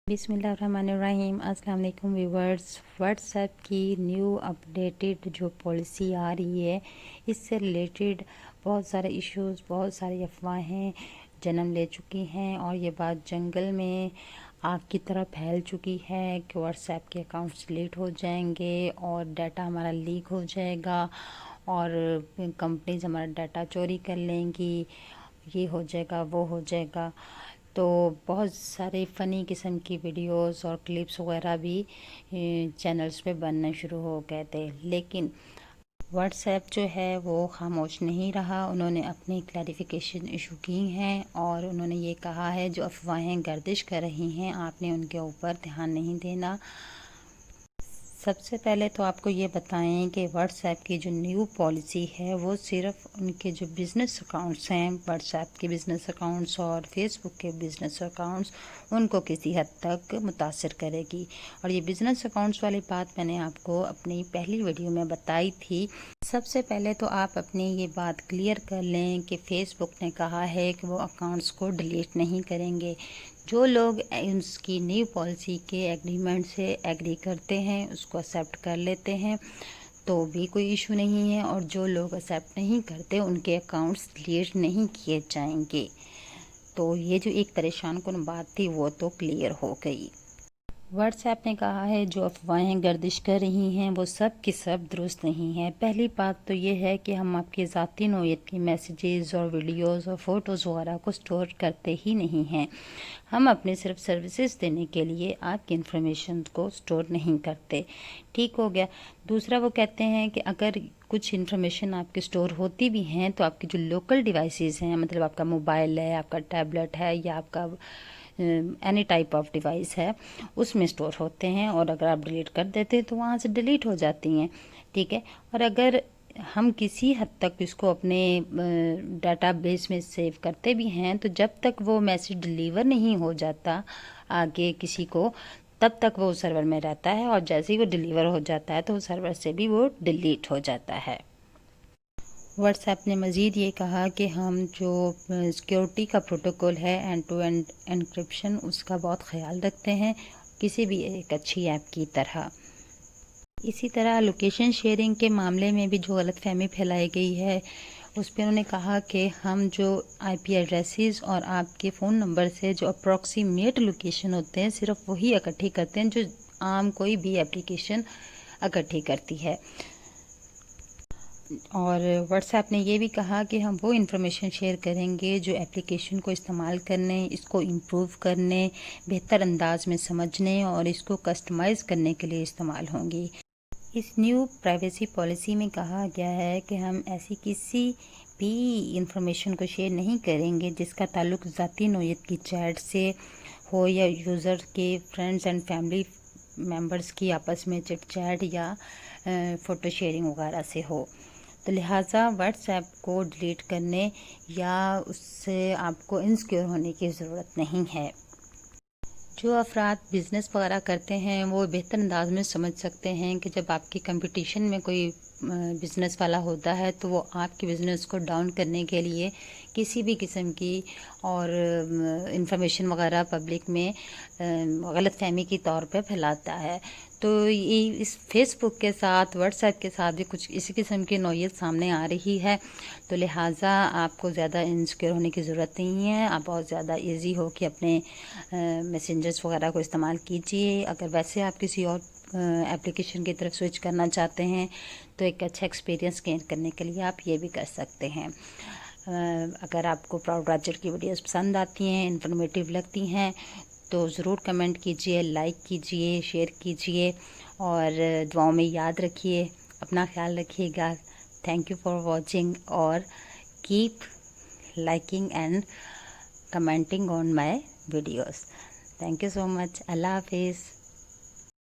بسم اللہ الرحمن الرحیم۔ السلام علیکم ویورز۔ واٹس ایپ کی نیو اپڈیٹڈ جو پالیسی آ رہی ہے، اس سے ریلیٹڈ بہت سارے ایشوز، بہت ساری افواہیں جنم لے چکی ہیں اور یہ بات جنگل میں آگ کی طرح پھیل چکی ہے کہ واٹس ایپ کے اکاؤنٹس ڈیلیٹ ہو جائیں گے اور ڈیٹا ہمارا لیک ہو جائے گا اور کمپنیز ہمارا ڈیٹا چوری کر لیں گی، یہ ہو جائے گا، وہ ہو جائے گا۔ تو بہت سارے فنی قسم کی ویڈیوز اور کلپس وغیرہ بھی چینلز پہ بننا شروع ہو گئے تھے، لیکن واٹس ایپ جو ہے وہ خاموش نہیں رہا۔ انہوں نے اپنی کلیریفیکیشن ایشو کی ہیں اور انہوں نے یہ کہا ہے جو افواہیں گردش کر رہی ہیں آپ نے ان کے اوپر دھیان نہیں دینا۔ سب سے پہلے تو آپ کو یہ بتائیں کہ واٹس ایپ کی جو نیو پالیسی ہے وہ صرف ان کے جو بزنس اکاؤنٹس ہیں، واٹس ایپ کے بزنس اکاؤنٹس اور فیس بک کے بزنس اکاؤنٹس، ان کو کسی حد تک متاثر کرے گی۔ اور یہ بزنس اکاؤنٹس والی بات میں نے آپ کو اپنی پہلی ویڈیو میں بتائی تھی۔ سب سے پہلے تو آپ اپنی یہ بات کلیئر کر لیں کہ فیس بک نے کہا ہے کہ وہ اکاؤنٹس کو ڈیلیٹ نہیں کریں گے۔ جو لوگ اس کی نیو پالیسی کے ایگریمنٹ سے ایگری کرتے ہیں، اس کو ایکسیپٹ کر لیتے ہیں تو بھی کوئی ایشو نہیں ہے، اور جو لوگ ایکسیپٹ نہیں کرتے ان کے اکاؤنٹس ڈیلیٹ نہیں کیے جائیں گے۔ تو یہ جو ایک پریشان کن بات تھی وہ تو کلیئر ہو گئی۔ واٹس ایپ نے کہا ہے جو افواہیں گردش کر رہی ہیں وہ سب کی سب درست نہیں ہیں۔ پہلی بات تو یہ ہے کہ ہم آپ کی ذاتی نوعیت کی میسیجز اور ویڈیوز اور فوٹوز وغیرہ کو سٹور کرتے ہی نہیں ہیں۔ ہم اپنے صرف سروسز دینے کے لیے آپ کی انفارمیشن کو سٹور نہیں کرتے۔ ٹھیک ہو گیا۔ دوسرا وہ کہتے ہیں کہ اگر کچھ انفارمیشن آپ کی سٹور ہوتی بھی ہیں تو آپ کی جو لوکل ڈیوائسز ہیں، مطلب آپ کا موبائل ہے، آپ کا ٹیبلٹ ہے یا آپ کا اینی ٹائپ آف ڈیوائس ہے، اس میں سٹور ہوتے ہیں، اور اگر آپ ڈیلیٹ کر دیتے ہیں تو وہاں سے ڈیلیٹ ہو جاتی ہیں۔ ٹھیک ہے۔ اور اگر ہم کسی حد تک اس کو اپنے ڈیٹا بیس میں سیو کرتے بھی ہیں تو جب تک وہ میسیج ڈیلیور نہیں ہو جاتا آگے کسی کو، تب تک وہ سرور میں رہتا ہے، اور جیسے ہی وہ ڈیلیور ہو جاتا ہے تو سرور سے بھی وہ ڈیلیٹ ہو جاتا ہے۔ واٹس ایپ نے مزید یہ کہا کہ ہم جو سیکیورٹی کا پروٹوکول ہے، اینڈ ٹو اینڈ انکرپشن، اس کا بہت خیال رکھتے ہیں کسی بھی ایک اچھی ایپ کی طرح۔ اسی طرح لوکیشن شیئرنگ کے معاملے میں بھی جو غلط فہمی پھیلائی گئی ہے، اس پہ انہوں نے کہا کہ ہم جو آئی پی ایڈریسز اور آپ کے فون نمبر سے جو اپروکسیمیٹ لوکیشن ہوتے ہیں، صرف وہی اکٹھی کرتے ہیں جو عام کوئی بھی اپلیکیشن اکٹھی کرتی ہے۔ اور واٹس ایپ نے یہ بھی کہا کہ ہم وہ انفارمیشن شیئر کریں گے جو اپلیکیشن کو استعمال کرنے، اس کو امپروو کرنے، بہتر انداز میں سمجھنے اور اس کو کسٹمائز کرنے کے لیے استعمال ہوں گی۔ اس نیو پرائیویسی پالیسی میں کہا گیا ہے کہ ہم ایسی کسی بھی انفارمیشن کو شیئر نہیں کریں گے جس کا تعلق ذاتی نوعیت کی چیٹ سے ہو یا یوزر کے فرینڈز اینڈ فیملی ممبرز کی آپس میں چٹ چیٹ یا فوٹو شیئرنگ وغیرہ سے ہو۔ تو لہٰذا واٹس ایپ کو ڈیلیٹ کرنے یا اس سے آپ کو انسیکیور ہونے کی ضرورت نہیں ہے۔ جو افراد بزنس وغیرہ کرتے ہیں وہ بہتر انداز میں سمجھ سکتے ہیں کہ جب آپ کی کمپٹیشن میں کوئی بزنس والا ہوتا ہے تو وہ آپ کے بزنس کو ڈاؤن کرنے کے لیے کسی بھی قسم کی اور انفارمیشن وغیرہ پبلک میں غلط فہمی کی طور پہ پھیلاتا ہے۔ تو یہ اس فیس بک کے ساتھ، واٹس ایپ کے ساتھ بھی کچھ اسی قسم کی نوعیت سامنے آ رہی ہے، تو لہٰذا آپ کو زیادہ انسیکیور ہونے کی ضرورت نہیں ہے۔ آپ بہت زیادہ ایزی ہو کہ اپنے میسنجرز وغیرہ کو استعمال کیجیے۔ اگر ویسے آپ کسی اور اپلیکیشن کی طرف سوئچ کرنا چاہتے ہیں تو ایک اچھا ایکسپیرینس گین کرنے کے لیے آپ یہ بھی کر سکتے ہیں۔ اگر آپ کو پراؤڈ راجر کی ویڈیوز پسند آتی ہیں، انفارمیٹیو لگتی ہیں، تو ضرور کمنٹ کیجئے، لائک کیجئے، شیئر کیجئے اور دعاؤں میں یاد رکھیے۔ اپنا خیال رکھیے گا۔ تھینک یو فار واچنگ، اور keep liking and commenting on my videos. Thank you so much. Allah Hafiz.